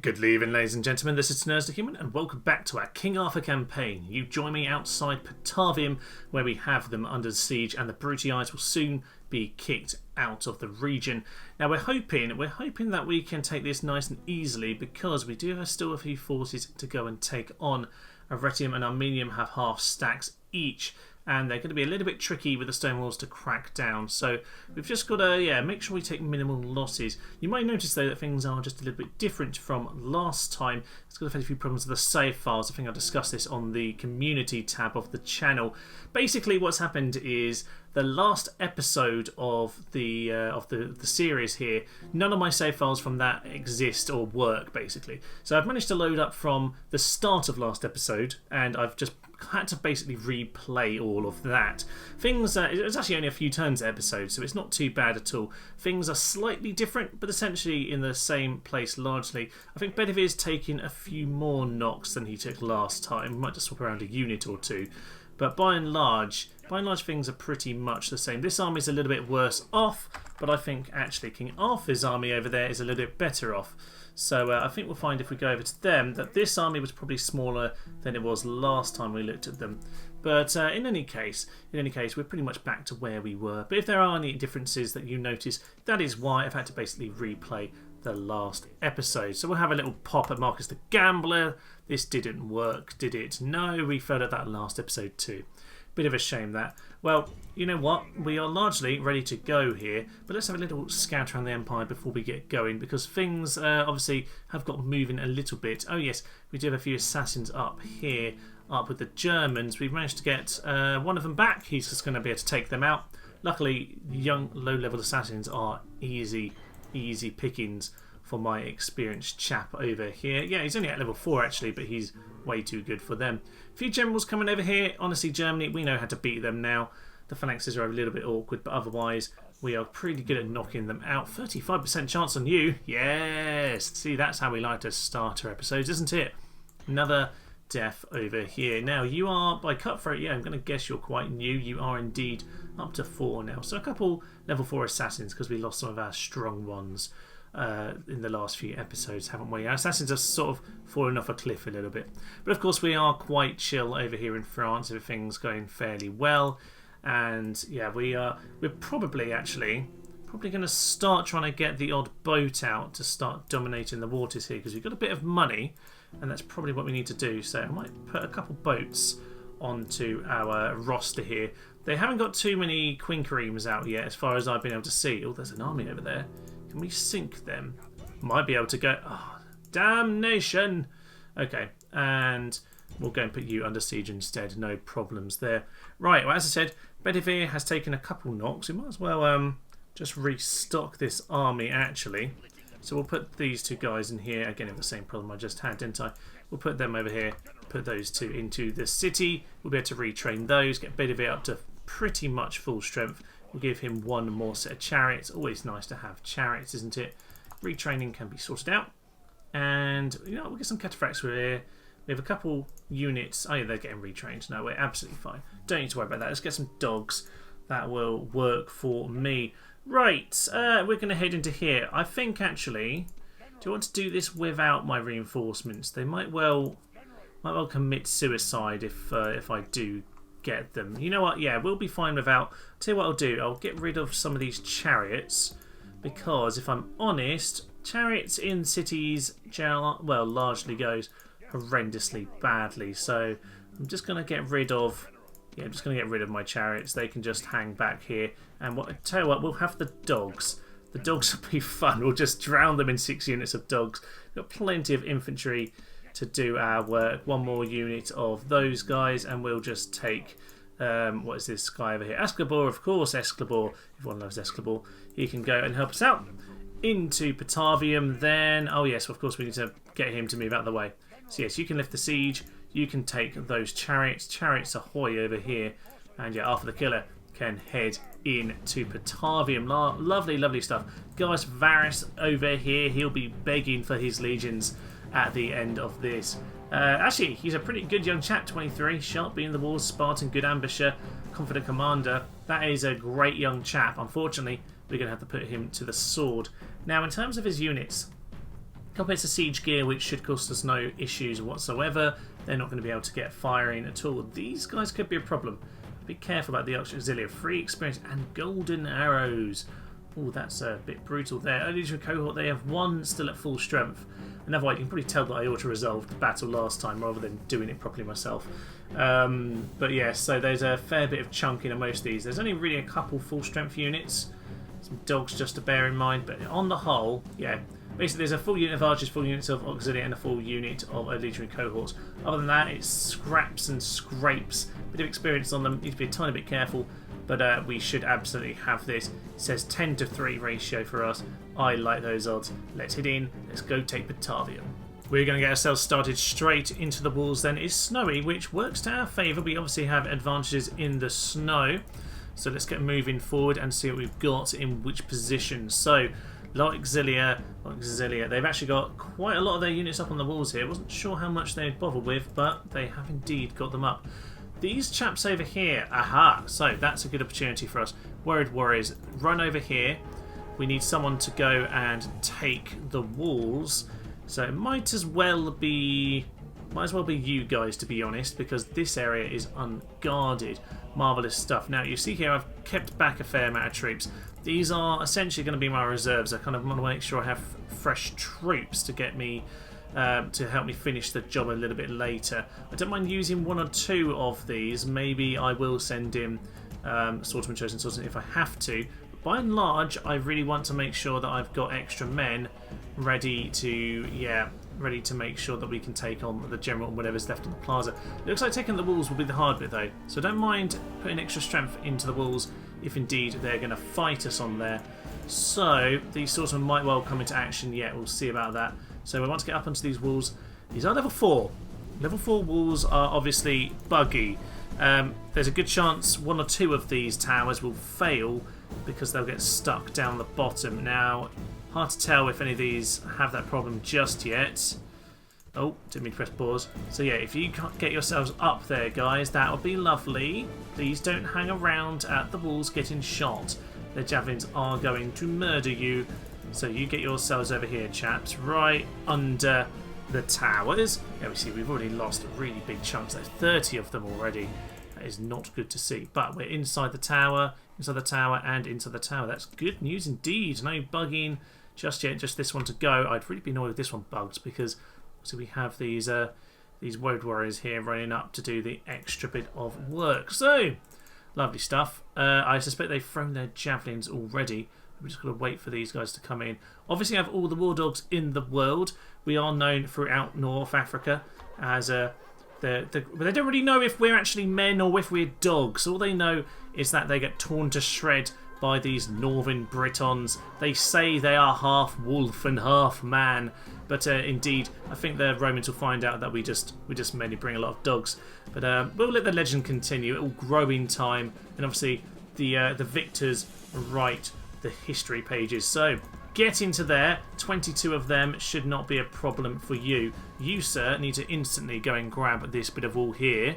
Good evening, ladies and gentlemen, this is Nurse the Human, and welcome back to our King Arthur campaign. You join me outside Patavium, where we have them under siege, and the Brutites will soon be kicked out of the region. Now we're hoping that we can take this nice and easily, because we do have still a few forces to go and take on. Arretium and Armenium have half stacks each, and they're going to be a little bit tricky with the stone walls to crack down. So we've just got to make sure we take minimal losses. You might notice though that things are just a little bit different from last time. It's got a few problems with the save files. I think I discussed this on the community tab of the channel. Basically what's happened is the last episode of the series here, none of my save files from that exist or work basically. So I've managed to load up from the start of last episode, and I've just had to basically replay all of that. Things, it's actually only a few turns episode, so it's not too bad at all. Things are slightly different, but essentially in the same place largely. I think Bedivir's taking a few more knocks than he took last time. We might just swap around a unit or two. But by and large things are pretty much the same. This army is a little bit worse off, but I think actually King Arthur's army over there is a little bit better off. So I think we'll find if we go over to them that this army was probably smaller than it was last time we looked at them. But in any case, we're pretty much back to where we were. But if there are any differences that you notice, that is why I've had to basically replay the last episode. So we'll have a little pop at Marcus the Gambler. This didn't work, did it? No, we failed at that last episode too. Bit of a shame that. Well, you know what? We are largely ready to go here, but let's have a little scout around the Empire before we get going, because things obviously have got moving a little bit. Oh yes, we do have a few assassins up here, up with the Germans. We've managed to get one of them back. He's just going to be able to take them out. Luckily, young low-level assassins are easy pickings for my experienced chap over here. Yeah, he's only at level 4 actually, but he's way too good for them. A few generals coming over here. Honestly, Germany, we know how to beat them now. The phalanxes are a little bit awkward, but otherwise we are pretty good at knocking them out. 35% chance on you. Yes! See, that's how we like to start our episodes, isn't it? Another death over here. Now, you are, by Cutthroat, yeah, I'm going to guess you're quite new. You are indeed up to 4 now. So a couple level 4 assassins, because we lost some of our strong ones in the last few episodes, haven't we? Our assassins have sort of fallen off a cliff a little bit. But of course we are quite chill over here in France. Everything's going fairly well. And yeah, we're probably going to start trying to get the odd boat out to start dominating the waters here, because we've got a bit of money, and that's probably what we need to do. So I might put a couple boats onto our roster here. They haven't got too many quinqueremes out yet, as far as I've been able to see. Oh, there's an army over there. Can we sink them? Might be able to go... Oh, damnation! Okay, and we'll go and put you under siege instead. No problems there. Right, well, as I said, Bedivere has taken a couple knocks. We might as well just restock this army, actually. So we'll put these two guys in here. Again, have the same problem I just had, didn't I? We'll put them over here. Put those two into the city. We'll be able to retrain those. Get Bedivere up to pretty much full strength. We'll give him one more set of chariots. Always nice to have chariots, isn't it? Retraining can be sorted out. And, you know, we'll get some cataphracts here. We have a couple units. Oh, yeah, they're getting retrained. No, we're absolutely fine. Don't need to worry about that. Let's get some dogs. That will work for me. Right, we're going to head into here. I think, actually, do I want to do this without my reinforcements? They might well commit suicide if I do get them. You know what? Yeah, we'll be fine without. Tell you what I'll do. I'll get rid of some of these chariots, because if I'm honest, chariots in cities, well, largely goes horrendously badly. So I'm just going to get rid of. Yeah, I'm just going to get rid of my chariots. They can just hang back here. And tell you what, we'll have the dogs. The dogs will be fun. We'll just drown them in 6 units of dogs. We've got plenty of infantry to do our work. One more unit of those guys, and we'll just take what is this guy over here? Esclabor, of course. Esclabor, everyone loves Esclabor. He can go and help us out into Patavium. Then, oh yes, of course we need to get him to move out of the way. So yes, you can lift the siege. You can take those chariots. Chariots ahoy over here. And yeah, Arthur the Killer can head into Patavium. Lovely, lovely stuff. Guys, Varus over here, he'll be begging for his legions at the end of this. Actually, he's a pretty good young chap, 23, sharp being the walls, Spartan, good ambusher, confident commander. That is a great young chap. Unfortunately, we're going to have to put him to the sword. Now, in terms of his units, A couple bits of siege gear, which should cause us no issues whatsoever. They're not going to be able to get firing at all. These guys could be a problem. Be careful about the auxiliary. Free experience and golden arrows. Oh, that's a bit brutal there. Early Legion cohort, they have one still at full strength. Another way, you can probably tell that I auto-resolved the battle last time rather than doing it properly myself. But yeah, so there's a fair bit of chunking on most of these. There's only really a couple full strength units. Some dogs just to bear in mind, but on the whole, yeah. Basically, there's a full unit of archers, full units of auxiliary, and a full unit of legionary cohorts. Other than that, it's scraps and scrapes. A bit of experience on them. Need to be a tiny bit careful, but we should absolutely have this. It says 10-3 ratio for us. I like those odds. Let's hit in. Let's go take Batavium. We're going to get ourselves started straight into the walls then. It's snowy, which works to our favour. We obviously have advantages in the snow. So let's get moving forward and see what we've got in which position. So, Auxilia, they've actually got quite a lot of their units up on the walls here. Wasn't sure how much they'd bother with, but they have indeed got them up. These chaps over here, aha, so that's a good opportunity for us. Worried Warriors, run over here. We need someone to go and take the walls. So it might as well be you guys, to be honest, because this area is unguarded. Marvellous stuff. Now, you see here I've kept back a fair amount of troops. These are essentially going to be my reserves. I kind of want to make sure I have fresh troops to get me to help me finish the job a little bit later. I don't mind using one or two of these. Maybe I will send in Swordsman, Chosen Swordsman if I have to. But by and large, I really want to make sure that I've got extra men ready to make sure that we can take on the general and whatever's left on the plaza. Looks like taking the walls will be the hard bit though, so don't mind putting extra strength into the walls if indeed they're going to fight us on there. So these swordsmen might well come into action yet, we'll see about that. So we want to get up onto these walls. These are level 4. Level 4 walls are obviously buggy. There's a good chance one or two of these towers will fail because they'll get stuck down the bottom. Now, hard to tell if any of these have that problem just yet. Oh, didn't mean to press pause. So yeah, if you can't get yourselves up there, guys, that would be lovely. Please don't hang around at the walls getting shot. The javelins are going to murder you. So you get yourselves over here, chaps, right under the towers. Yeah, we see we've already lost really big chunks. There's 30 of them already. That is not good to see. But we're inside the tower, and into the tower. That's good news indeed. No bugging just yet, just this one to go. I'd really be annoyed if this one bugged because so we have these Woad Warriors here running up to do the extra bit of work. So, lovely stuff. I suspect they've thrown their javelins already. We're just going to wait for these guys to come in. Obviously, I have all the war dogs in the world. We are known throughout North Africa as but they don't really know if we're actually men or if we're dogs. All they know is that they get torn to shred by these northern Britons. They say they are half wolf and half man, but indeed, I think the Romans will find out that we just mainly bring a lot of dogs. But we'll let the legend continue. It will grow in time, and obviously the victors write the history pages. So get into there. 22 of them should not be a problem for you. You, sir, need to instantly go and grab this bit of wall here.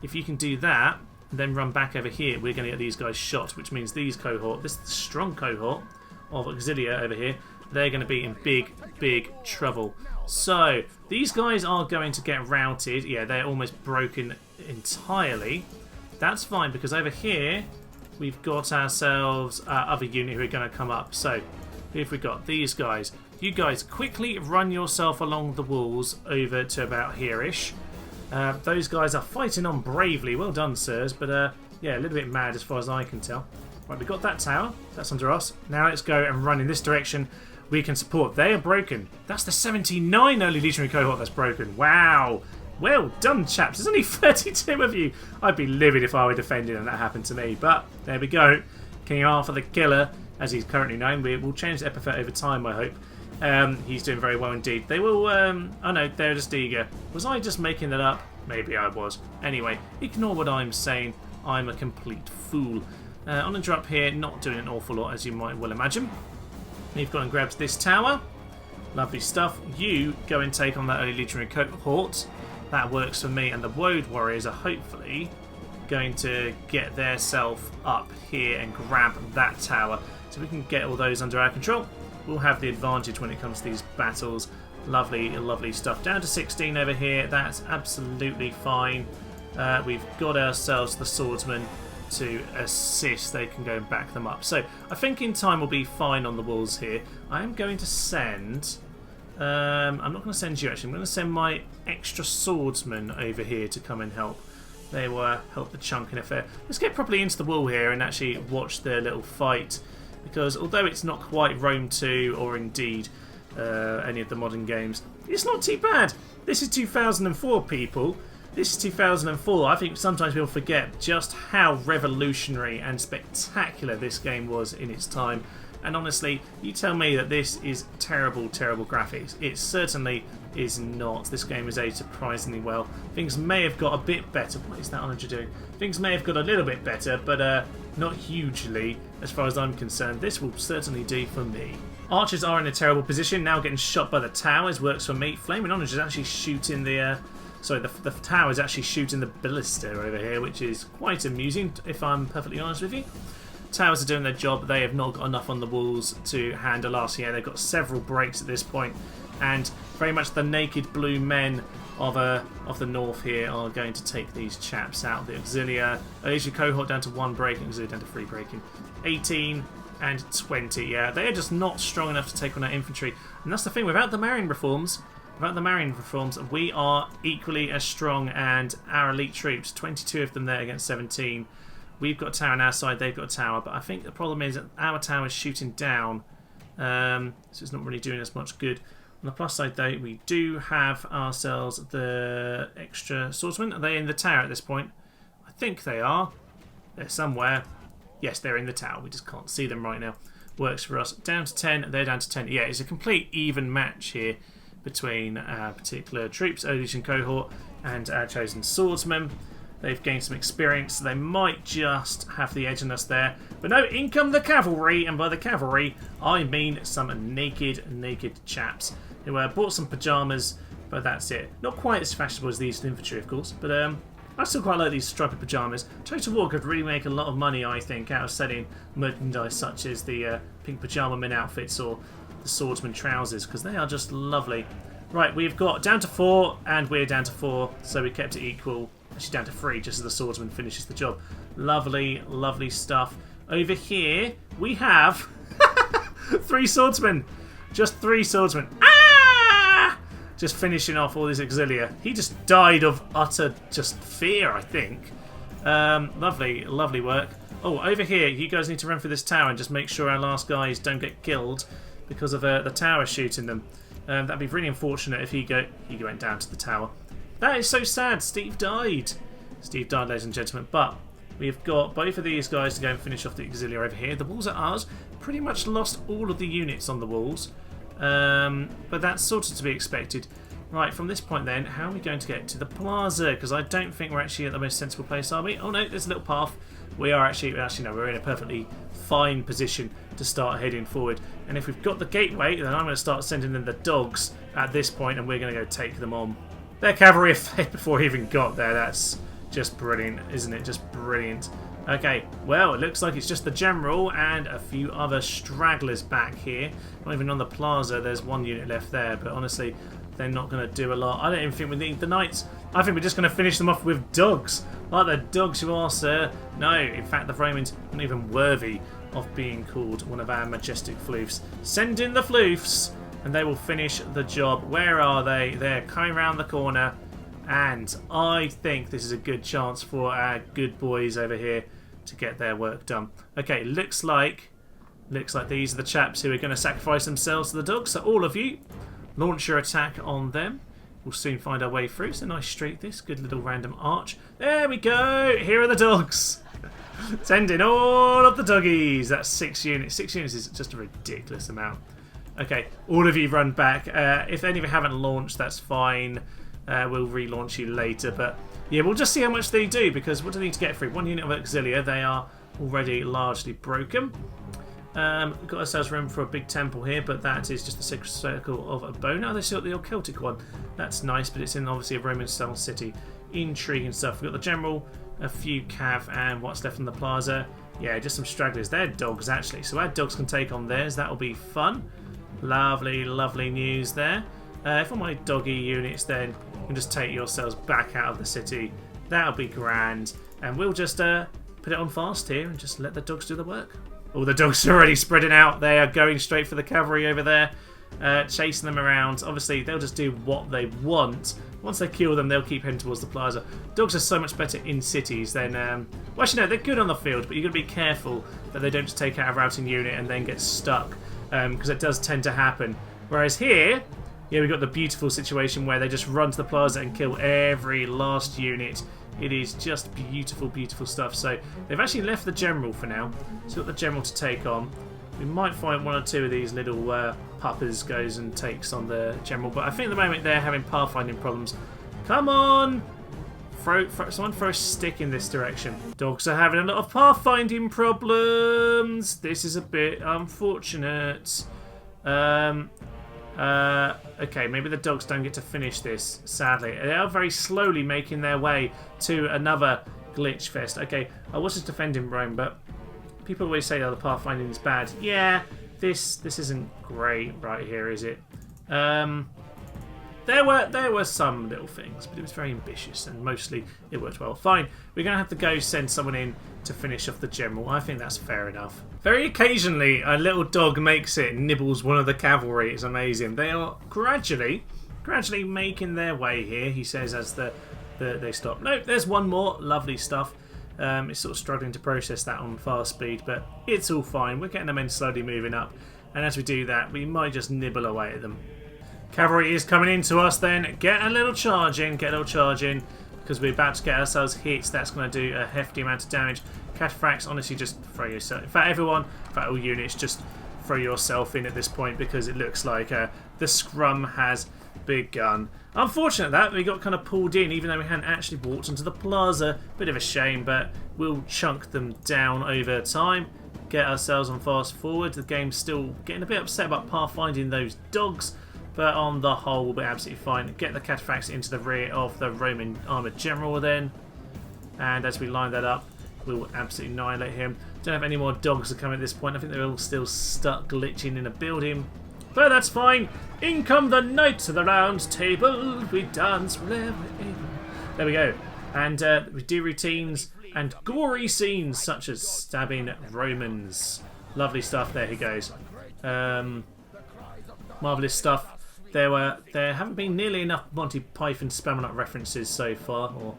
If you can do that, then run back over here, we're going to get these guys shot, which means these cohort, this strong cohort of Auxilia over here, they're going to be in big trouble. So these guys are going to get routed. Yeah, they're almost broken entirely. That's fine because over here we've got ourselves other unit who are going to come up. So if we've got these guys, you guys quickly run yourself along the walls over to about here-ish. Those guys are fighting on bravely. Well done, sirs. But yeah, a little bit mad as far as I can tell. Right, we've got that tower. That's under us. Now let's go and run in this direction. We can support. They are broken. That's the 79 early legionary cohort that's broken. Wow. Well done, chaps. There's only 32 of you. I'd be livid if I were defending and that happened to me. But there we go. King Arthur the Killer, as he's currently known. We'll change the epithet over time, I hope. He's doing very well indeed. They will... oh no, they're just eager. Was I just making that up? Maybe I was. Anyway, ignore what I'm saying. I'm a complete fool. On the drop here, not doing an awful lot, as you might well imagine. You've gone and grabbed this tower. Lovely stuff. You go and take on that early legionary cohort. That works for me. And the Woad Warriors are hopefully going to get their self up here and grab that tower. So we can get all those under our control. We'll have the advantage when it comes to these battles. Lovely, lovely stuff. Down to 16 over here. That's absolutely fine. We've got ourselves the swordsman to assist. They can go and back them up. So I think in time we'll be fine on the walls here. I am going to send... I'm not going to send you actually. I'm going to send my extra swordsman over here to come and help. They will help the chunking affair. Let's get properly into the wall here and actually watch their little fight. Because although it's not quite Rome 2 or indeed any of the modern games, it's not too bad. This is 2004, people. This is 2004. I think sometimes people forget just how revolutionary and spectacular this game was in its time. And honestly, you tell me that this is terrible, terrible graphics. It certainly is not. This game is aged surprisingly well. Things may have got a bit better. What is that Onager doing? Things may have got a little bit better, but not hugely as far as I'm concerned. This will certainly do for me. Archers are in a terrible position, now getting shot by the towers. Works for me. Flaming Onager is actually shooting the... Sorry, the tower is actually shooting the ballista over here, which is quite amusing, if I'm perfectly honest with you. Towers are doing their job. They have not got enough on the walls to handle us here. They've got several breaks at this point, and very much the naked blue men of the north here are going to take these chaps out. The auxiliary cohort down to 1 breaking, auxiliary down to 3 breaking, 18 and 20. Yeah, they are just not strong enough to take on our infantry, and that's the thing. Without the marine reforms, we are equally as strong, and our elite troops, 22 of them there against 17. We've got a tower on our side, they've got a tower, but I think the problem is that our tower is shooting down, so it's not really doing us much good. On the plus side, though, we do have ourselves the extra swordsmen. Are they in the tower at this point? I think they are. They're somewhere. Yes, they're in the tower. We just can't see them right now. Works for us. Down to 10, they're down to 10. Yeah, it's a complete even match here between our particular troops, Odyssean cohort, and our chosen swordsmen. They've gained some experience, so they might just have the edge on us there. But no, in come the cavalry, and by the cavalry, I mean some naked chaps who bought some pyjamas, but that's it. Not quite as fashionable as the Eastern Infantry, of course, but I still quite like these striped pyjamas. Total War could really make a lot of money, I think, out of selling merchandise such as the pink pyjama men outfits or the swordsman trousers, because they are just lovely. Right, we've got down to 4, and we're down to 4, so we kept it equal. Actually down to 3, just as the swordsman finishes the job. Lovely, lovely stuff. Over here, we have 3 swordsmen. Just 3 swordsmen. Ah! Just finishing off all this auxilia. He just died of utter just fear, I think. Lovely, lovely work. Oh, over here, you guys need to run for this tower and just make sure our last guys don't get killed because of the tower shooting them. That'd be really unfortunate if he went down to the tower. That is so sad. Steve died. Steve died, ladies and gentlemen. But we've got both of these guys to go and finish off the auxiliary over here. The walls are ours. Pretty much lost all of the units on the walls. But that's sort of to be expected. Right, from this point then, how are we going to get to the plaza? Because I don't think we're actually at the most sensible place, are we? Oh no, there's a little path. We are actually no, we're in a perfectly fine position to start heading forward. And if we've got the gateway, then I'm going to start sending in the dogs at this point, and we're going to go take them on. Their cavalry fled before we even got there. That's just brilliant, isn't it? Just brilliant. Okay, well, it looks like it's just the general and a few other stragglers back here. Not even on the plaza. There's 1 unit left there, but honestly, they're not going to do a lot. I don't even think we need the knights. I think we're just going to finish them off with dogs. Like the dogs you are, sir. No, in fact, the Romans aren't even worthy of being called one of our majestic floofs. Send in the floofs, and they will finish the job. Where are they? They're coming around the corner, and I think this is a good chance for our good boys over here to get their work done. Okay, looks like these are the chaps who are going to sacrifice themselves to the dogs. So all of you, launch your attack on them. We'll soon find our way through. It's a nice street, this. Good little random arch. There we go. Here are the dogs. Send in all of the doggies. That's 6 units. 6 units is just a ridiculous amount. Okay, all of you run back. If any of you haven't launched, that's fine. We'll relaunch you later. But yeah, we'll just see how much they do, because what do they need to get through? 1 unit of auxilia. They are already largely broken. We've got ourselves room for a big temple here, but that is just the sacred circle of a bone. Now they still got the old Celtic one. That's nice, but it's in obviously a Roman-style city. Intriguing stuff. We've got the general, a few cav, and what's left in the plaza. Yeah, just some stragglers. They're dogs, actually. So our dogs can take on theirs. That'll be fun. Lovely, lovely news there. For my doggy units, then you can just take yourselves back out of the city. That'll be grand, and we'll just put it on fast here and just let the dogs do the work. All the dogs are already spreading out. They are going straight for the cavalry over there, chasing them around. Obviously, they'll just do what they want. Once they kill them, they'll keep heading towards the plaza. Dogs are so much better in cities than... well, actually, no, they're good on the field, but you've got to be careful that they don't just take out a routing unit and then get stuck, because it does tend to happen. Whereas here, yeah, we've got the beautiful situation where they just run to the plaza and kill every last unit. It is just beautiful, beautiful stuff. So they've actually left the general for now. So we've got the general to take on. We might find one or two of these little puppers goes and takes on the general. But I think at the moment they're having pathfinding problems. Come on! Someone throw a stick in this direction. Dogs are having a lot of pathfinding problems. This is a bit unfortunate. Okay, maybe the dogs don't get to finish this, sadly. They are very slowly making their way to another glitch fest. Okay, I was just defending Rome, but people always say, oh, the pathfinding is bad. Yeah, this isn't great right here, is it? There were some little things, but it was very ambitious, and mostly it worked well. Fine, we're going to have to go send someone in to finish off the general. I think that's fair enough. Very occasionally, a little dog makes it and nibbles one of the cavalry. It's amazing. They are gradually making their way here, he says, as they stop. Nope, there's one more. Lovely stuff. It's sort of struggling to process that on fast speed, but it's all fine. We're getting the men slowly moving up, and as we do that, we might just nibble away at them. Cavalry is coming into us then. Get a little charge in, because we're about to get ourselves hit. That's going to do a hefty amount of damage. Cataphracts, honestly, just throw yourself. In fact, all units, just throw yourself in at this point, because it looks like the scrum has begun. Unfortunate that we got kind of pulled in, even though we hadn't actually walked into the plaza. Bit of a shame, but we'll chunk them down over time. Get ourselves on fast forward. The game's still getting a bit upset about pathfinding those dogs, but on the whole, we'll be absolutely fine. Get the cataphracts into the rear of the Roman armoured general then. And as we line that up, we'll absolutely annihilate him. Don't have any more dogs to come at this point. I think they're all still stuck glitching in a building. But that's fine. In come the knights of the round table. We dance forever. There we go. And we do routines and gory scenes such as stabbing Romans. Lovely stuff. There he goes. Marvellous stuff. There haven't been nearly enough Monty Python spamming up references so far, or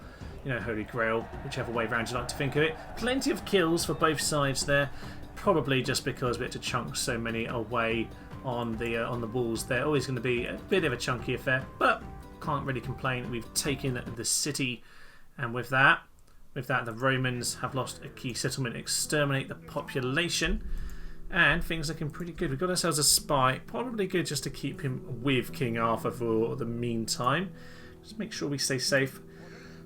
Holy Grail, whichever way round you like to think of it. Plenty of kills for both sides there, probably just because we had to chunk so many away on the walls. They're always going to be a bit of a chunky affair, but can't really complain. We've taken the city, and with that, the Romans have lost a key settlement. Exterminate the population. And things looking pretty good. We've got ourselves a spy. Probably good just to keep him with King Arthur for the meantime. Just make sure we stay safe.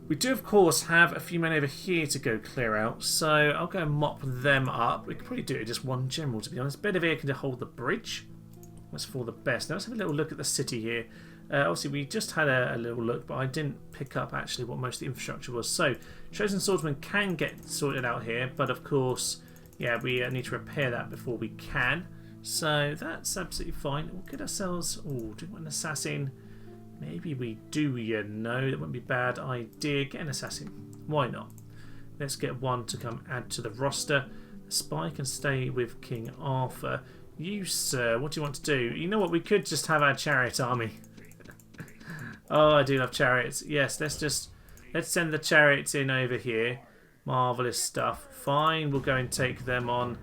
We do, of course, have a few men over here to go clear out. So I'll go and mop them up. We could probably do it just one general, to be honest. Bedivere can hold the bridge. That's for the best. Now let's have a little look at the city here. Obviously, we just had a little look, but I didn't pick up actually what most of the infrastructure was. So Chosen Swordsman can get sorted out here, but of course... yeah, we need to repair that before we can. So that's absolutely fine. We'll get ourselves... oh, do we want an assassin? Maybe we do, That wouldn't be a bad idea. Get an assassin. Why not? Let's get one to come add to the roster. The spy can stay with King Arthur. You, sir, what do you want to do? You know what? We could just have our chariot army. Oh, I do love chariots. Yes, let's send the chariots in over here. Marvellous stuff. Fine, we'll go and take them on.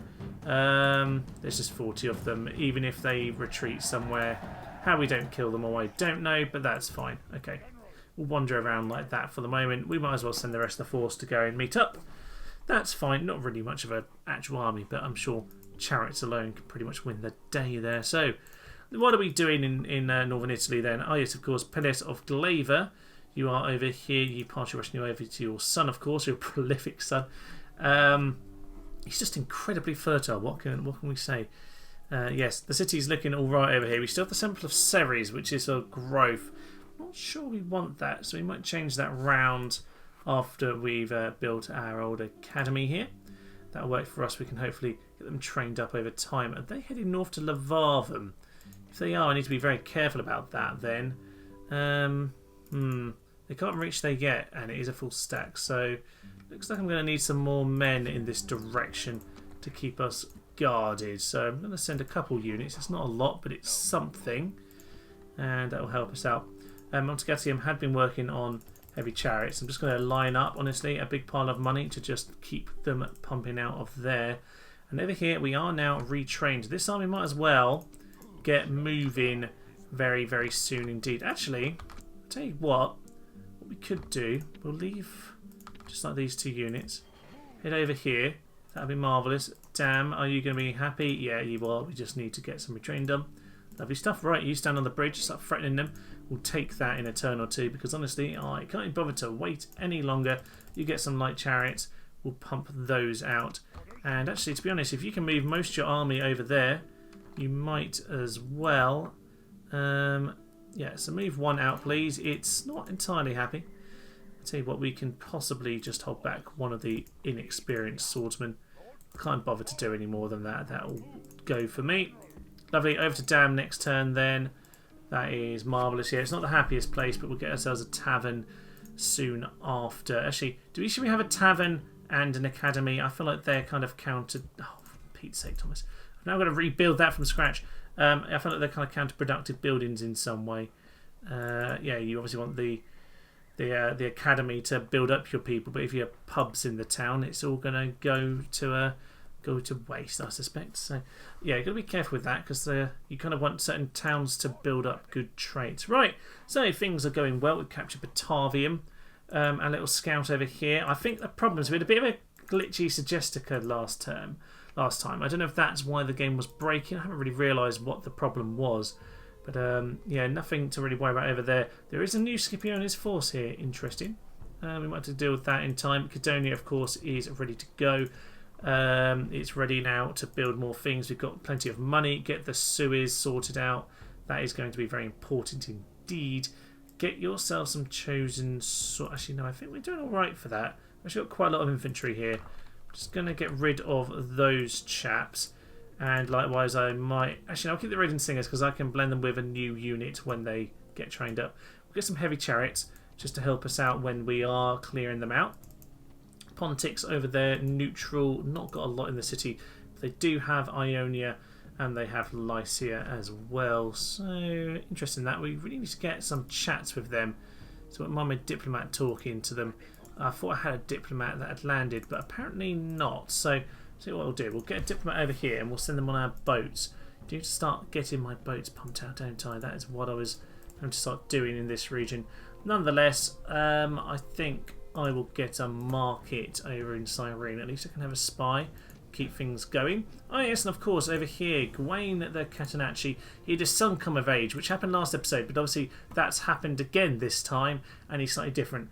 There's just 40 of them, even if they retreat somewhere. How we don't kill them all, I don't know, but that's fine. Okay, we'll wander around like that for the moment. We might as well send the rest of the force to go and meet up. That's fine. Not really much of an actual army, but I'm sure chariots alone can pretty much win the day there. So, what are we doing in northern Italy then? Oh yes, of course, Palace of Glaiva. You are over here. You pass your rushing over to your son, of course, your prolific son. He's just incredibly fertile. What can we say? Yes, the city's looking all right over here. We still have the Temple of Ceres, which is a growth. Not sure we want that, so we might change that round after we've built our old academy here. That'll work for us. We can hopefully get them trained up over time. Are they heading north to Levarvum? If they are, I need to be very careful about that then. They can't reach there yet, and it is a full stack, so looks like I'm going to need some more men in this direction to keep us guarded. So I'm going to send a couple units. It's not a lot, but it's something, and that will help us out. Montagatium had been working on heavy chariots. I'm just going to line up, honestly, a big pile of money to just keep them pumping out of there. And over here we are now retrained. This army might as well get moving very, very soon indeed. Actually, I'll tell you what we could do. We'll leave just like these 2 units. Head over here. That'll be marvellous. Damn, are you going to be happy? Yeah, you are. We just need to get some retrain done. Lovely stuff. Right, you stand on the bridge, start threatening them. We'll take that in a turn or two because honestly, I can't even bother to wait any longer. You get some light chariots. We'll pump those out. And actually, to be honest, if you can move most of your army over there, you might as well. Yeah, so move 1 out, please. It's not entirely happy. I'll tell you what, we can possibly just hold back one of the inexperienced swordsmen. Can't bother to do any more than that. That'll go for me. Lovely. Over to Dam next turn then. That is marvellous. Yeah, it's not the happiest place, but we'll get ourselves a tavern soon after. Actually, should we have a tavern and an academy? I feel like they're kind of countered. Oh, for Pete's sake, Thomas. I've now got to rebuild that from scratch. I feel like they're kind of counterproductive buildings in some way. Yeah, you obviously want the academy to build up your people, but if you have pubs in the town, it's all going to go to waste, I suspect. So yeah, you've got to be careful with that because you kind of want certain towns to build up good traits. Right, so things are going well. We've captured Batavium. A little scout over here. I think the problem is we had a bit of a glitchy Suggestica last time. I don't know if that's why the game was breaking. I haven't really realised what the problem was. But yeah, nothing to really worry about over there. There is a new Scipio and his force here. Interesting. We might have to deal with that in time. Cadonia, of course, is ready to go. It's ready now to build more things. We've got plenty of money. Get the Suez sorted out. That is going to be very important indeed. Get yourself some chosen... Actually, no, I think we're doing all right for that. I've actually got quite a lot of infantry here. I'm just going to get rid of those chaps. And likewise, I might... Actually, I'll keep the Raiden Singers because I can blend them with a new unit when they get trained up. We'll get some heavy chariots just to help us out when we are clearing them out. Pontics over there, neutral. Not got a lot in the city. But they do have Ionia and they have Lycia as well. So, interesting that. We really need to get some chats with them. So, I wouldn't mind my diplomat talking to them. I thought I had a diplomat that had landed, but apparently not. So, see what we'll do. We'll get a diplomat over here and we'll send them on our boats. I need to start getting my boats pumped out, don't I? That is what I was going to start doing in this region. Nonetheless, I think I will get a market over in Cyrene. At least I can have a spy, keep things going. Oh yes, and of course over here, Gawain the Catenacci, he had his son come of age, which happened last episode, but obviously that's happened again this time, and he's slightly different.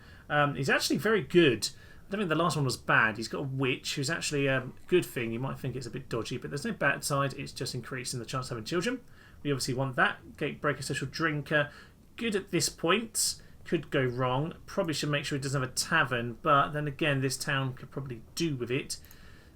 He's actually very good. I don't think the last one was bad. He's got a witch, who's actually a good thing. You might think it's a bit dodgy, but there's no bad side. It's just increasing the chance of having children. We obviously want that. Gatebreaker, social drinker. Good at this point. Could go wrong. Probably should make sure he doesn't have a tavern, but then again, this town could probably do with it.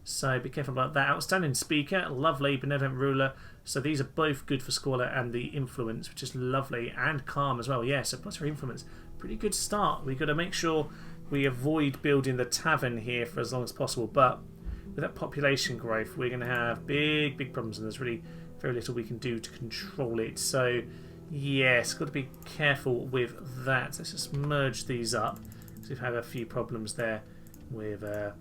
So be careful about that. Outstanding speaker. Lovely. Benevolent ruler. So these are both good for squalor and the influence, which is lovely. And calm as well. Yeah, so plus for influence. Pretty good start. We've got to make sure we avoid building the tavern here for as long as possible, but with that population growth we're going to have big problems, and there's really very little we can do to control it. So yes, got to be careful with that. Let's just merge these up because we've had a few problems there with the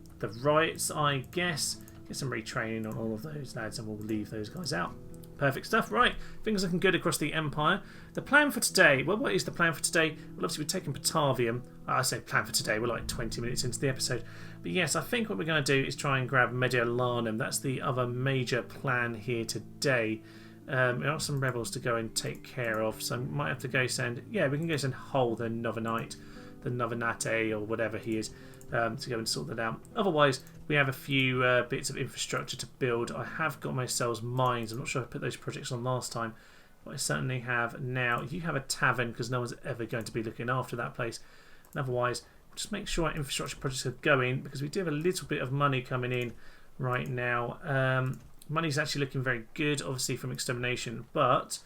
riots, I guess. Get some retraining on all of those lads and we'll leave those guys out. Perfect stuff. Right, things looking good across the Empire. The plan for today, well, what is the plan for today? Well, obviously we're taking Batavium. I say plan for today, we're like 20 minutes into the episode. But yes, I think what we're going to do is try and grab Mediolanum. That's the other major plan here today. There are some rebels to go and take care of, so we might have to go send... Yeah, we can go send Hull, the Novenite, the Novenate, or whatever he is, to go and sort that out. Otherwise, we have a few bits of infrastructure to build. I have got myself mines. I'm not sure if I put those projects on last time, but I certainly have now. You have a tavern because no one's ever going to be looking after that place. And otherwise, just make sure our infrastructure projects are going because we do have a little bit of money coming in right now. Money's actually looking very good, obviously from extermination, but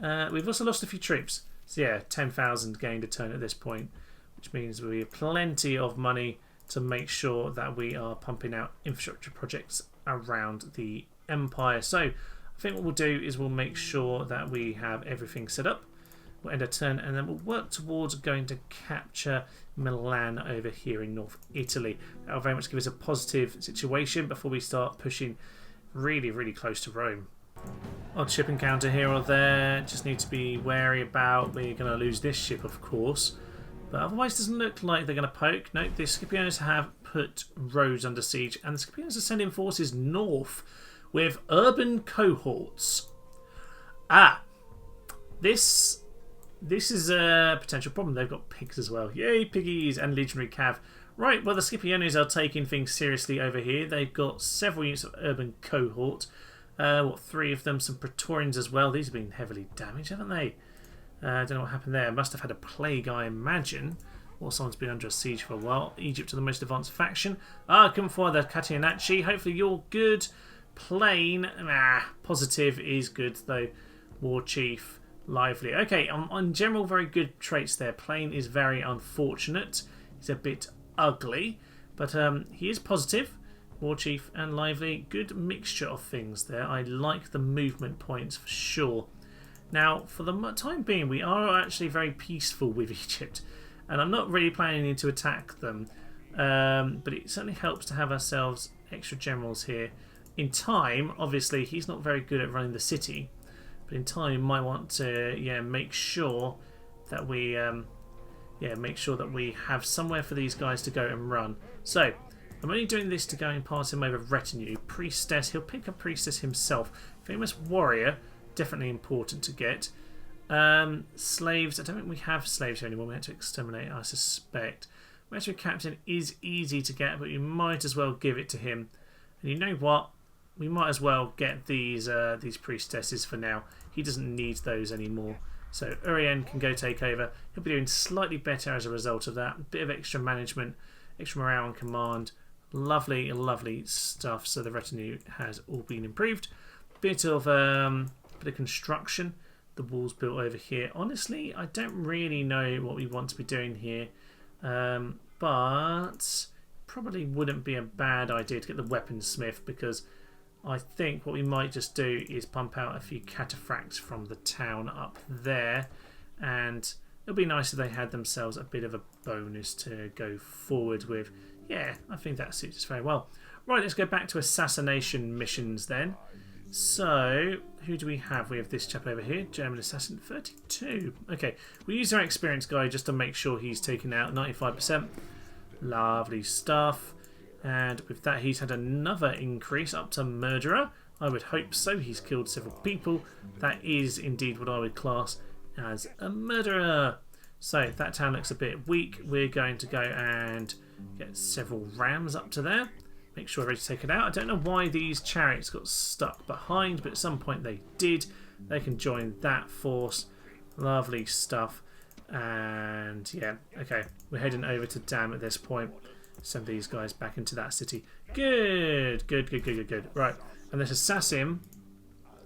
We've also lost a few troops. So yeah, 10,000 gained a turn at this point, which means we have plenty of money to make sure that we are pumping out infrastructure projects around the empire. So I think what we'll do is we'll make sure that we have everything set up. We'll end a turn and then we'll work towards going to capture Milan over here in North Italy. That'll very much give us a positive situation before we start pushing really, really close to Rome. Odd ship encounter here or there, just need to be wary about. We're going to lose this ship, of course, but otherwise it doesn't look like they're going to poke. Nope, the Scipios have put Rhodes under siege, and the Scipios are sending forces north with urban cohorts. This is a potential problem. They've got pigs as well. Yay, piggies and legionary cav. Right, well, the Scipiones are taking things seriously over here. They've got several units of urban cohort. Three of them, some Praetorians as well. These have been heavily damaged, haven't they? I don't know what happened there. Must have had a plague, I imagine. Or someone's been under a siege for a while. Egypt are the most advanced faction. Come for the Catenacci. Hopefully you're good. Plain. Positive is good, though. War Chief. Lively. Okay, on general, very good traits there. Plain is very unfortunate. He's a bit ugly. But he is positive. War Chief and Lively, good mixture of things there. I like the movement points for sure. Now, for the time being, we are actually very peaceful with Egypt, and I'm not really planning to attack them, but it certainly helps to have ourselves extra generals here. In time, obviously, he's not very good at running the city, but in time, you might want to make sure that we have somewhere for these guys to go and run. So, I'm only doing this to go and pass him over retinue. Priestess, he'll pick up Priestess himself. Famous warrior, definitely important to get. Slaves, I don't think we have slaves here anymore. We had to exterminate, I suspect. Military captain is easy to get, but you might as well give it to him. And you know what? We might as well get these priestesses for now. He doesn't need those anymore. So Urien can go take over. He'll be doing slightly better as a result of that. A bit of extra management, extra morale and command. Lovely, lovely stuff. So the retinue has all been improved. Bit of construction. The walls built over here. Honestly, I don't really know what we want to be doing here, but probably wouldn't be a bad idea to get the weaponsmith, because I think what we might just do is pump out a few cataphracts from the town up there, and it'll be nice if they had themselves a bit of a bonus to go forward with. Yeah, I think that suits us very well. Right, let's go back to assassination missions then. So, who do we have? We have this chap over here, German assassin 32. Okay, we use our experience guy just to make sure he's taken out 95%. Lovely stuff. And with that, he's had another increase up to murderer. I would hope so. He's killed several people. That is indeed what I would class as a murderer. So that town looks a bit weak. We're going to go and get several rams up to there. Make sure we're ready to take it out. I don't know why these chariots got stuck behind, but at some point they did. They can join that force. Lovely stuff. And yeah, okay. We're heading over to Dam at this point. Send these guys back into that city. Good, good, good, good, good, good. Right, and this assassin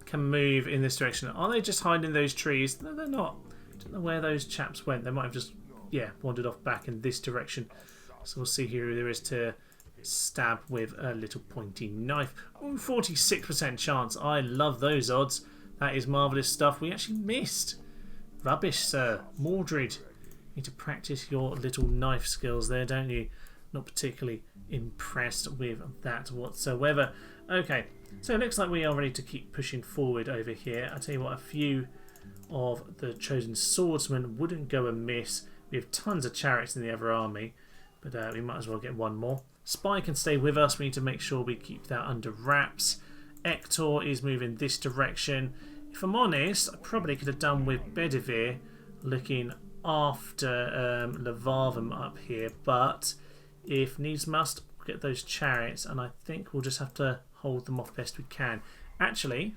can move in this direction. Are they just hiding in those trees? No, they're not. I don't know where those chaps went. They might have just, wandered off back in this direction. So we'll see who there is to stab with a little pointy knife. Ooh, 46% chance. I love those odds. That is marvellous stuff. We actually missed. Rubbish, sir. Mordred. You need to practice your little knife skills there, don't you? Not particularly impressed with that whatsoever. Okay, so it looks like we are ready to keep pushing forward over here. I tell you what, a few of the chosen swordsmen wouldn't go amiss. We have tons of chariots in the other army, but we might as well get one more. Spy can stay with us. We need to make sure we keep that under wraps. Ector is moving this direction. If I'm honest, I probably could have done with Bedivere looking after Levarvum up here, but if needs must, we'll get those chariots, and I think we'll just have to hold them off best we can. Actually,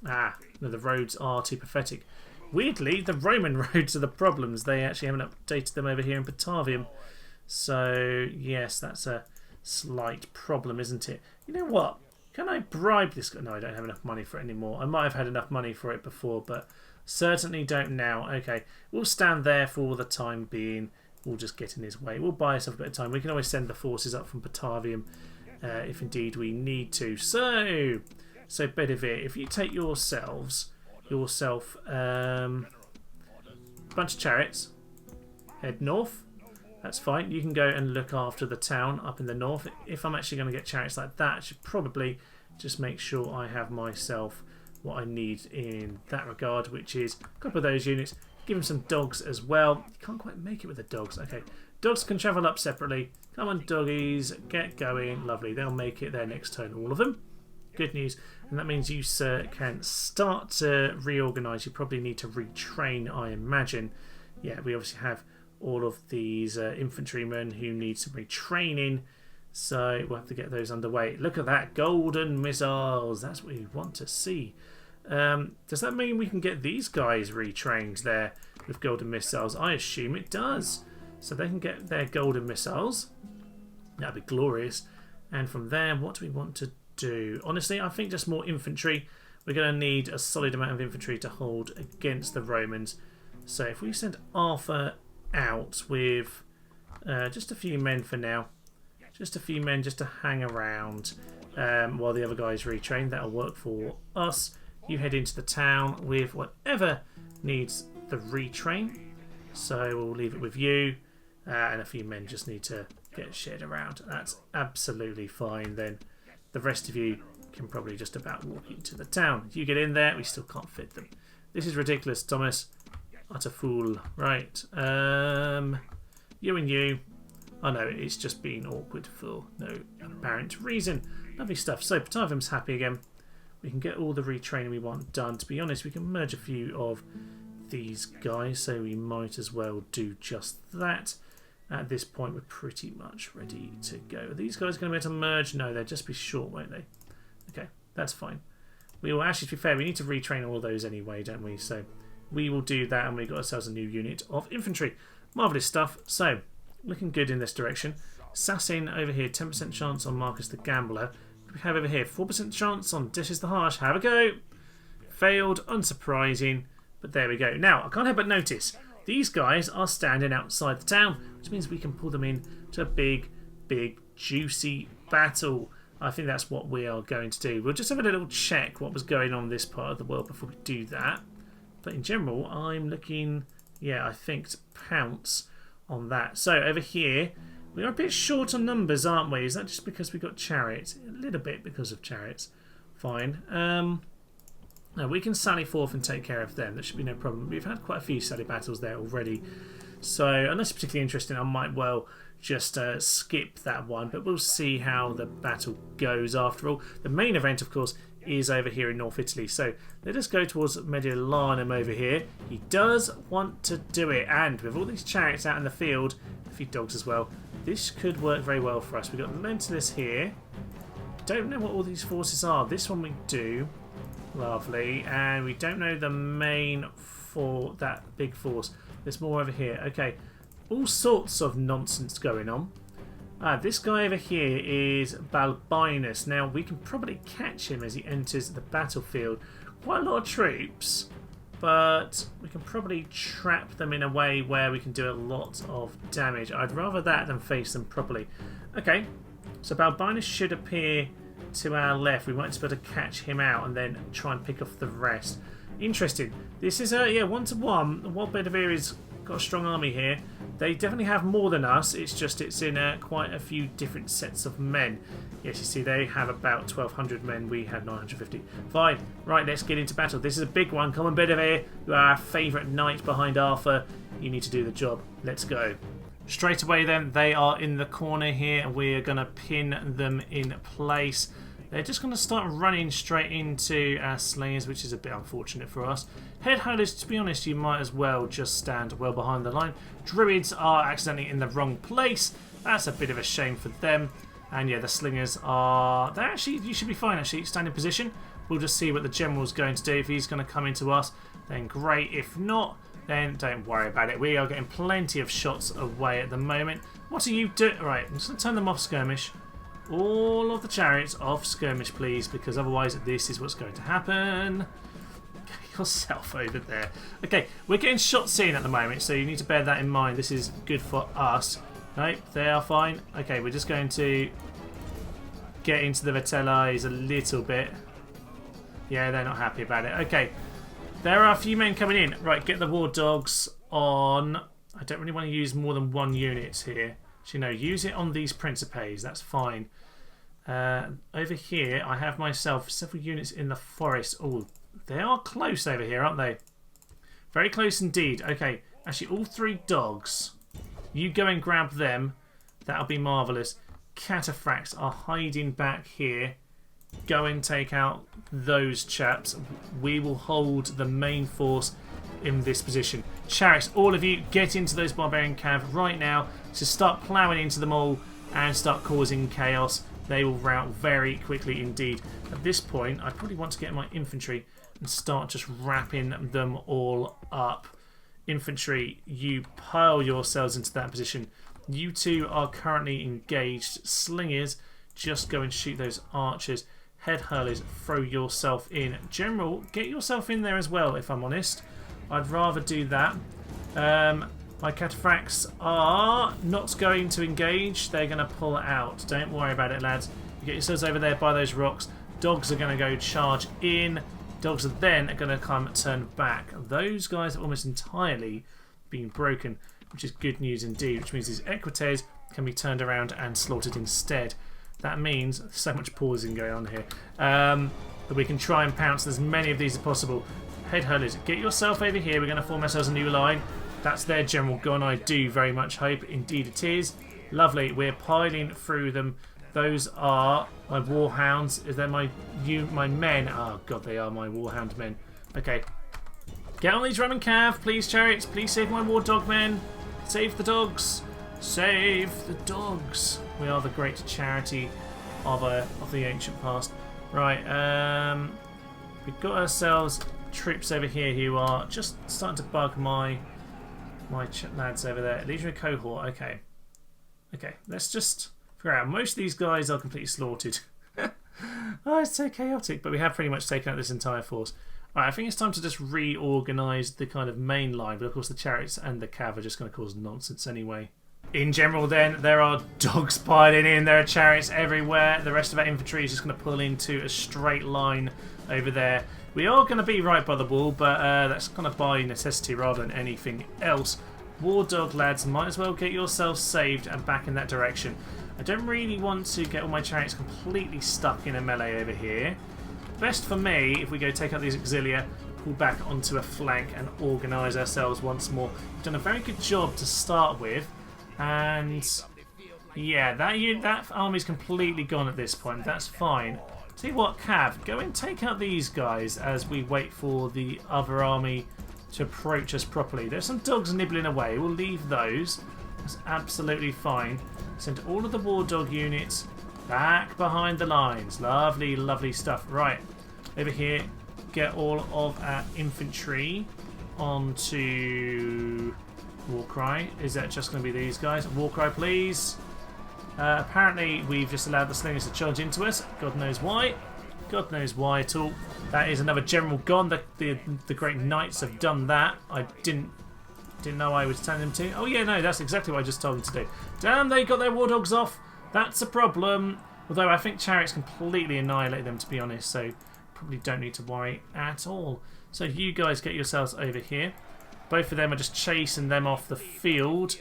no, the roads are too pathetic. Weirdly, the Roman roads are the problems. They actually haven't updated them over here in Batavium. So, yes, that's a slight problem, isn't it? You know what? Can I bribe this guy? No, I don't have enough money for it anymore. I might have had enough money for it before, but Certainly don't now. Okay, we'll stand there for the time being. We'll just get in his way. We'll buy ourselves a bit of time. We can always send the forces up from Batavium if indeed we need to. So Bedivere, if you take yourself bunch of chariots, head north. That's fine. You can go and look after the town up in the north. If I'm actually going to get chariots like that, I should probably just make sure I have myself what I need in that regard, which is a couple of those units. Give them some dogs as well. You can't quite make it with the dogs. Okay, dogs can travel up separately. Come on, doggies, get going. Lovely. They'll make it their next turn, all of them. Good news. And that means you, sir, can start to reorganise. You probably need to retrain, I imagine. Yeah, we obviously have all of these infantrymen who need some retraining. So we'll have to get those underway. Look at that. Golden missiles. That's what we want to see. Does that mean we can get these guys retrained there with golden missiles? I assume it does. So they can get their golden missiles. That'd be glorious. And from there, what do we want to do? Honestly, I think just more infantry. We're going to need a solid amount of infantry to hold against the Romans. So if we send Arthur out with just a few men for now. Just a few men just to hang around while the other guys retrain. That'll work for us. You head into the town with whatever needs the retrain. So we'll leave it with you. And a few men just need to get shared around. That's absolutely fine then. The rest of you can probably just about walk into the town. If you get in there, we still can't fit them. This is ridiculous, Thomas. Utter fool. Right. You and you. Oh no, it's just been awkward for no apparent reason. Lovely stuff. So Batavium's happy again. We can get all the retraining we want done. To be honest, we can merge a few of these guys, so we might as well do just that. At this point, we're pretty much ready to go. Are these guys going to be able to merge? No, they'll just be short, won't they? Okay, that's fine. We will actually, to be fair, we need to retrain all those anyway, don't we? So we will do that, and we've got ourselves a new unit of infantry. Marvellous stuff. So, looking good in this direction. Assassin over here, 10% chance on Marcus the Gambler. We have over here 4% chance on Dishes the Harsh. Have a go. Failed, unsurprising, but there we go. Now, I can't help but notice these guys are standing outside the town, which means we can pull them in to a big, juicy battle. I think that's what we are going to do. We'll just have a little check what was going on in this part of the world before we do that. But in general, I'm looking, yeah, I think to pounce on that. So over here, we are a bit short on numbers, aren't we? Is that just because we got chariots? A little bit because of chariots. Fine. No, we can sally forth and take care of them. There should be no problem. We've had quite a few sally battles there already. So unless it's particularly interesting, I might well just skip that one. But we'll see how the battle goes after all. The main event, of course, is over here in North Italy. So let us go towards Mediolanum over here. He does want to do it. And with all these chariots out in the field, a few dogs as well, this could work very well for us. We've got Lentulus here. Don't know what all these forces are. This one we do. Lovely. And we don't know the main for that big force. There's more over here. Okay. All sorts of nonsense going on. This guy over here is Balbinus. Now, we can probably catch him as he enters the battlefield. Quite a lot of troops, but we can probably trap them in a way where we can do a lot of damage. I'd rather that than face them properly. Okay, so Balbinus should appear to our left. We might just be able to catch him out and then try and pick off the rest. Interesting. This is a 1-to-1. While Bediveri's got a strong army here, they definitely have more than us. It's just it's in quite a few different sets of men. Yes, you see they have about 1,200 men. We have 950. Fine. Right, let's get into battle. This is a big one. Come on, Bedivere. You are our favourite knight behind Arthur. You need to do the job. Let's go. Straight away then, they are in the corner here and we are going to pin them in place. They're just going to start running straight into our slingers, which is a bit unfortunate for us. Head hunters, to be honest, you might as well just stand well behind the line. Druids are accidentally in the wrong place. That's a bit of a shame for them. And yeah, the slingers are... They're actually, you should be fine actually, stand in position. We'll just see what the general's going to do. If he's going to come into us, then great. If not, then don't worry about it. We are getting plenty of shots away at the moment. What are you doing? Right, I'm just going to turn them off skirmish. All of the chariots off skirmish, please, because otherwise this is what's going to happen. Okay, yourself over there. Okay, we're getting shots in at the moment, so you need to bear that in mind. This is good for us. Nope, they are fine. Okay, we're just going to get into the Vitellis a little bit. Yeah, they're not happy about it. Okay, there are a few men coming in. Right, get the war dogs on. I don't really want to use more than one unit here. So, you know, use it on these Principes. That's fine. Over here, I have myself several units in the forest. Oh, they are close over here, aren't they? Very close indeed. Okay, actually, all 3 dogs. You go and grab them. That'll be marvellous. Cataphracts are hiding back here. Go and take out those chaps. We will hold the main force in this position. Chariots, all of you, get into those barbarian cav right now. So start ploughing into them all and start causing chaos. They will rout very quickly indeed. At this point, I probably want to get my infantry and start just wrapping them all up. Infantry, you pile yourselves into that position. You two are currently engaged. Slingers, just go and shoot those archers. Head hurlers, throw yourself in. General, get yourself in there as well, if I'm honest. I'd rather do that. My cataphracts are not going to engage. They're going to pull out. Don't worry about it, lads. You get yourselves over there by those rocks. Dogs are going to go charge in. Dogs are then going to come turn back. Those guys are almost entirely being broken, which is good news indeed, which means these equites can be turned around and slaughtered instead. That means so much pausing going on here that we can try and pounce as many of these as possible. Head hurlers, get yourself over here. We're going to form ourselves a new line. That's their general gone, I do very much hope. Indeed it is. Lovely. We're piling through them. Those are my warhounds. Is that my men? Oh god, they are my warhound men. Okay. Get on these Roman cav, please, chariots. Please save my war dog men. Save the dogs. Save the dogs. We are the great charity of the ancient past. Right, we've got ourselves troops over here who are just starting to bug my lads over there. Legionary cohort, okay. Okay, let's just figure out. Most of these guys are completely slaughtered. Oh, it's so chaotic, but we have pretty much taken out this entire force. Alright, I think it's time to just reorganise the kind of main line, but of course the chariots and the cav are just going to cause nonsense anyway. In general then, there are dogs piling in, there are chariots everywhere. The rest of our infantry is just going to pull into a straight line over there. We are going to be right by the wall, but that's kind of by necessity rather than anything else. War dog lads, might as well get yourselves saved and back in that direction. I don't really want to get all my chariots completely stuck in a melee over here. Best for me, if we go take out these auxilia, pull back onto a flank and organise ourselves once more. We've done a very good job to start with, and yeah, that army's completely gone at this point. That's fine. Tell you what, Cav, go and take out these guys as we wait for the other army to approach us properly. There's some dogs nibbling away. We'll leave those. That's absolutely fine. Send all of the war dog units back behind the lines. Lovely, lovely stuff. Right, over here, get all of our infantry onto Warcry. Is that just going to be these guys? Warcry, please. Apparently, we've just allowed the slingers to charge into us. God knows why. God knows why at all. That is another general gone. The great knights have done that. I didn't know I was telling them to. Oh yeah, no, that's exactly what I just told them to do. Damn, they got their war dogs off. That's a problem. Although I think chariots completely annihilate them, to be honest, so probably don't need to worry at all. So you guys get yourselves over here. Both of them are just chasing them off the field.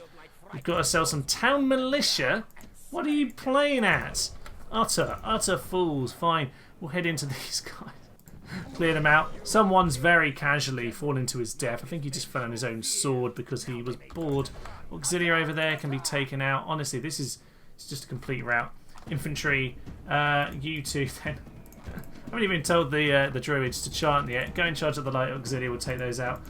We've got ourselves some town militia. What are you playing at? Utter fools. Fine, we'll head into these guys. Clear them out. Someone's very casually fallen to his death. I think he just fell on his own sword because he was bored. Auxilia over there can be taken out. Honestly, it's just a complete rout. Infantry, you two then. I haven't even told the druids to chant yet. Go in charge of the light auxilia. We'll take those out.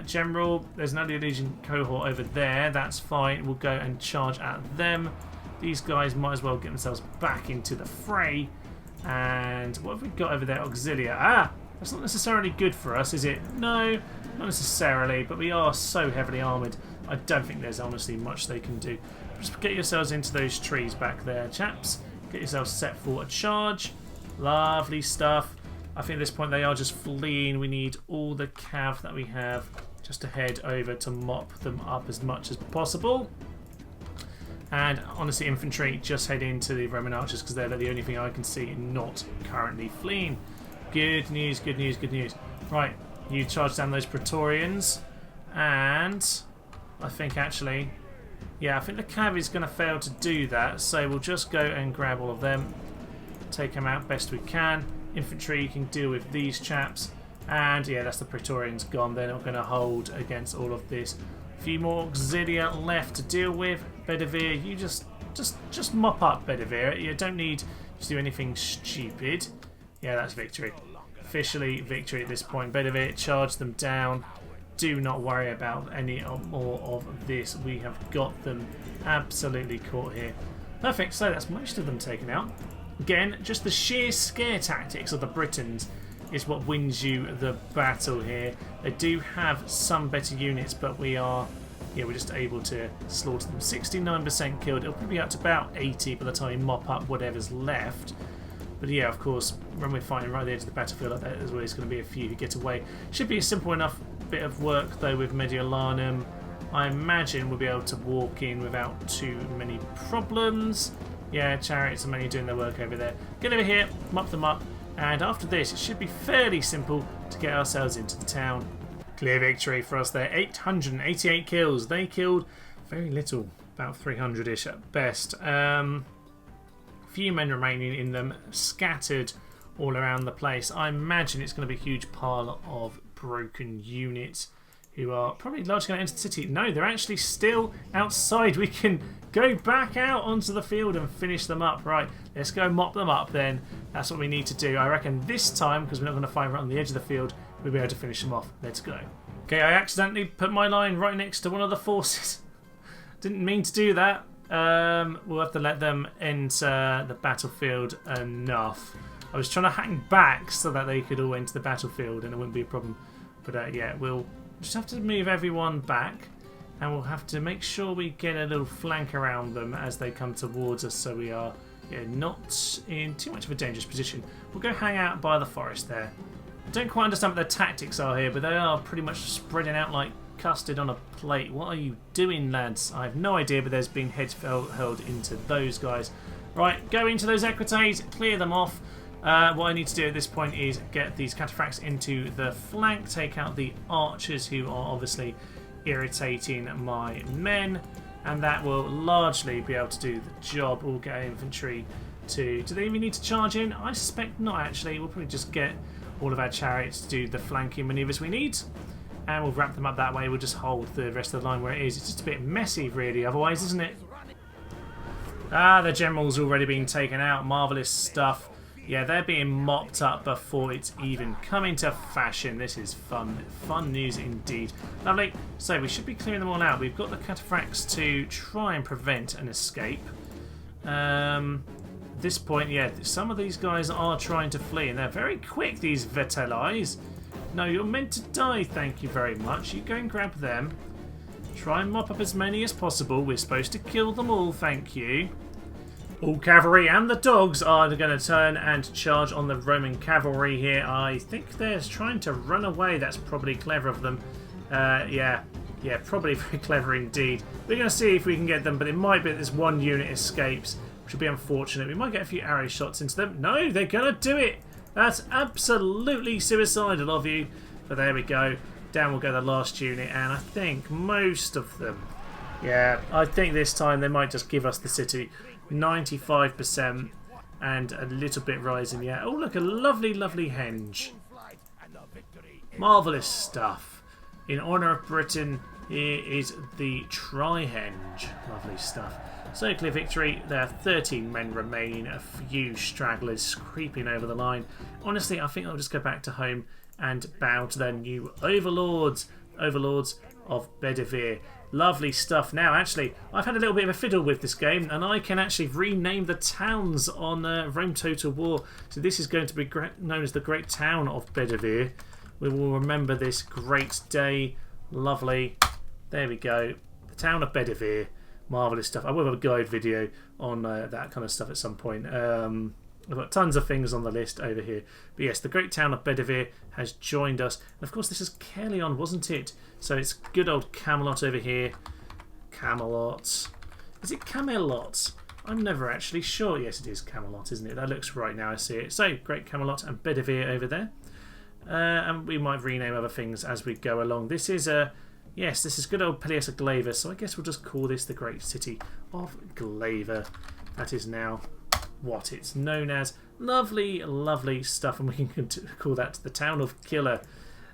General, there's another legion cohort over there. That's fine. We'll go and charge at them. These guys might as well get themselves back into the fray. And what have we got over there? Auxilia. Ah! That's not necessarily good for us, is it? No, not necessarily, but we are so heavily armoured. I don't think there's honestly much they can do. Just get yourselves into those trees back there, chaps. Get yourselves set for a charge. Lovely stuff. I think at this point they are just fleeing. We need all the cav that we have just to head over to mop them up as much as possible. And honestly, infantry, just head into the Roman archers because they're the only thing I can see not currently fleeing. Good news, good news, good news. Right, you charge down those Praetorians. And I think actually, yeah, I think the cav is going to fail to do that. So we'll just go and grab all of them. Take them out best we can. Infantry, you can deal with these chaps. And yeah, that's the Praetorians gone. They're not going to hold against all of this. A few more auxilia left to deal with. Bedivere, you just mop up Bedivere. You don't need to do anything stupid. Yeah, that's victory. Officially victory at this point. Bedivere, charge them down. Do not worry about any more of this. We have got them absolutely caught here. Perfect. So that's most of them taken out. Again, just the sheer scare tactics of the Britons is what wins you the battle here. They do have some better units, but we're just able to slaughter them. 69% killed. It'll probably be up to about 80 by the time you mop up whatever's left. But yeah, of course, when we're fighting right at the edge of the battlefield like that, there's always going to be a few who get away. Should be a simple enough bit of work though with Mediolanum. I imagine we'll be able to walk in without too many problems. Yeah, chariots are mainly doing their work over there. Get over here, mop them up, and after this it should be fairly simple to get ourselves into the town. Clear victory for us there. 888 kills. They killed very little, about 300-ish at best. Few men remaining in them, scattered all around the place. I imagine it's going to be a huge pile of broken units who are probably largely going to enter the city. No, they're actually still outside. We can go back out onto the field and finish them up. Right, let's go mop them up then. That's what we need to do. I reckon this time, because we're not going to fight right on the edge of the field, we'll be able to finish them off. Let's go. Okay, I accidentally put my line right next to one of the forces. Didn't mean to do that. We'll have to let them enter the battlefield enough. I was trying to hang back so that they could all enter the battlefield and it wouldn't be a problem. But yeah, we'll just have to move everyone back and we'll have to make sure we get a little flank around them as they come towards us so we are not in too much of a dangerous position. We'll go hang out by the forest there. I don't quite understand what their tactics are here, but they are pretty much spreading out like custard on a plate. What are you doing, lads? I have no idea, but there's been heads held into those guys. Right, go into those equites, clear them off. What I need to do at this point is get these cataphracts into the flank, take out the archers who are obviously irritating my men, and that will largely be able to do the job. We'll get infantry to... Do they even need to charge in? I suspect not, actually. We'll probably just get all of our chariots to do the flanking manoeuvres we need, and we'll wrap them up that way. We'll just hold the rest of the line where it is. It's just a bit messy, really, otherwise, isn't it? Ah, the general's already been taken out. Marvellous stuff. Yeah, they're being mopped up before it's even come into fashion. This is fun. Fun news indeed. Lovely. So we should be clearing them all out. We've got the cataphracts to try and prevent an escape. At this point, yeah, some of these guys are trying to flee, and they're very quick, these Vetelis. No, you're meant to die, thank you very much. You go and grab them. Try and mop up as many as possible. We're supposed to kill them all, thank you. All cavalry and the dogs are going to turn and charge on the Roman cavalry here. I think they're trying to run away. That's probably clever of them. Yeah, probably very clever indeed. We're going to see if we can get them, but it might be that this one unit escapes, which would be unfortunate. We might get a few arrow shots into them. No, they're going to do it. That's absolutely suicidal of you. But there we go. Down will go the last unit, and I think most of them... Yeah, I think this time they might just give us the city. 95% and a little bit rising. Yeah. Oh, look, a lovely, lovely henge. Marvellous stuff. In honour of Britain, here is the tri-henge. Lovely stuff. So clear victory. There are 13 men remaining, a few stragglers creeping over the line. Honestly, I think I'll just go back to home and bow to their new overlords. Overlords of Bedivere. Lovely stuff. Now, actually, I've had a little bit of a fiddle with this game, and I can actually rename the towns on Rome Total War. So this is going to be known as the Great Town of Bedivere. We will remember this great day. Lovely. There we go. The Town of Bedivere. Marvellous stuff. I will have a guide video on that kind of stuff at some point. We've got tons of things on the list over here. But yes, the great town of Bedivere has joined us. And of course, this is Caerleon, wasn't it? So it's good old Camelot over here. Camelot. Is it Camelot? I'm never actually sure. Yes, it is Camelot, isn't it? That looks right now. I see it. So, great Camelot and Bedivere over there. And we might rename other things as we go along. This is yes, this is good old Peleus of Glaver. So I guess we'll just call this the great city of Glaver. That is now what it's known as. Lovely, lovely stuff, and we can call that the town of Killer.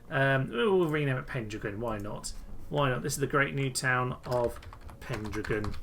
We'll rename it Pendragon. Why not? Why not? This is the great new town of Pendragon.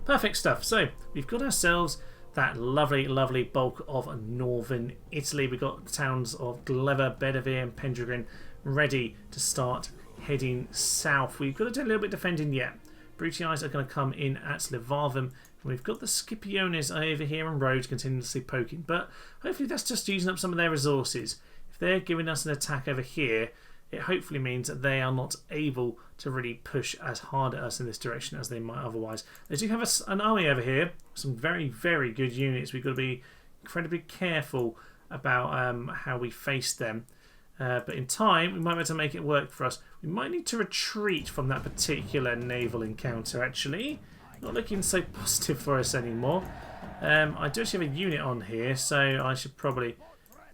Perfect stuff. So we've got ourselves that lovely, lovely bulk of northern Italy. We've got the towns of Glaver, Bedivere, and Pendragon ready to start heading south. We've got to do a little bit defending yet. Brutii are going to come in at Levarvum. We've got the Scipiones over here on roads continuously poking, but hopefully that's just using up some of their resources. If they're giving us an attack over here, it hopefully means that they are not able to really push as hard at us in this direction as they might otherwise. They do have an army over here, some very, very good units. We've got to be incredibly careful about how we face them. But in time, we might be able to make it work for us. We might need to retreat from that particular naval encounter, actually. Not looking so positive for us anymore. I do actually have a unit on here, so I should probably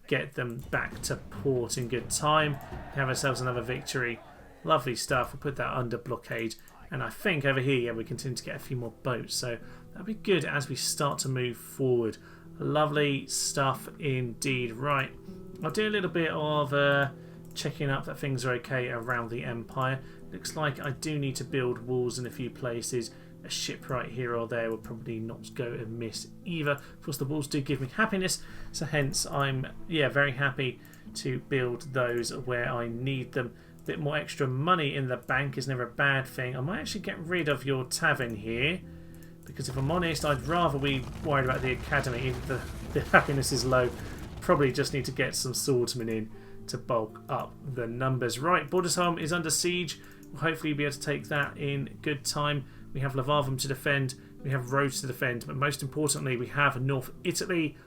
get them back to port in good time. Have ourselves another victory. Lovely stuff. We'll put that under blockade. And I think over here, yeah, we continue to get a few more boats. So that'll be good as we start to move forward. Lovely stuff indeed. Right. I'll do a little bit of checking up that things are okay around the Empire. Looks like I do need to build walls in a few places. A ship right here or there will probably not go amiss either. Of course, the walls do give me happiness, so hence I'm very happy to build those where I need them. A bit more extra money in the bank is never a bad thing. I might actually get rid of your tavern here, because if I'm honest, I'd rather we worried about the academy. Even if the happiness is low, probably just need to get some swordsmen in to bulk up the numbers. Right, Bordesholm is under siege. We'll hopefully be able to take that in good time. We have Levarvum to defend, we have roads to defend, but most importantly we have North Italy,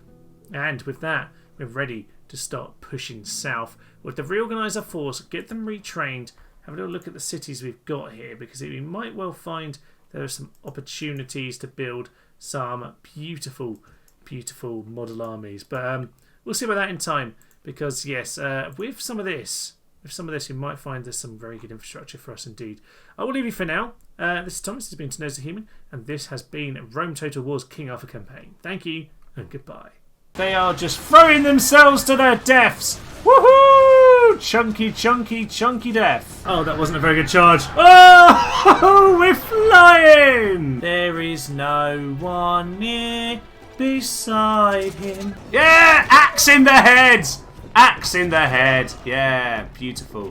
and with that we're ready to start pushing south. With the reorganiser force, get them retrained, have a little look at the cities we've got here, because we might well find there are some opportunities to build some beautiful, beautiful model armies. But we'll see about that in time, because yes, with some of this, we might find there's some very good infrastructure for us indeed. I will leave you for now. This is Thomas, this has been To Know the Human, and this has been Rome Total War's King Arthur campaign. Thank you, and goodbye. They are just throwing themselves to their deaths! Woohoo! Chunky, chunky, chunky death. Oh, that wasn't a very good charge. Oh, we're flying! There is no one near beside him. Yeah! Axe in the head! Axe in the head. Yeah, beautiful.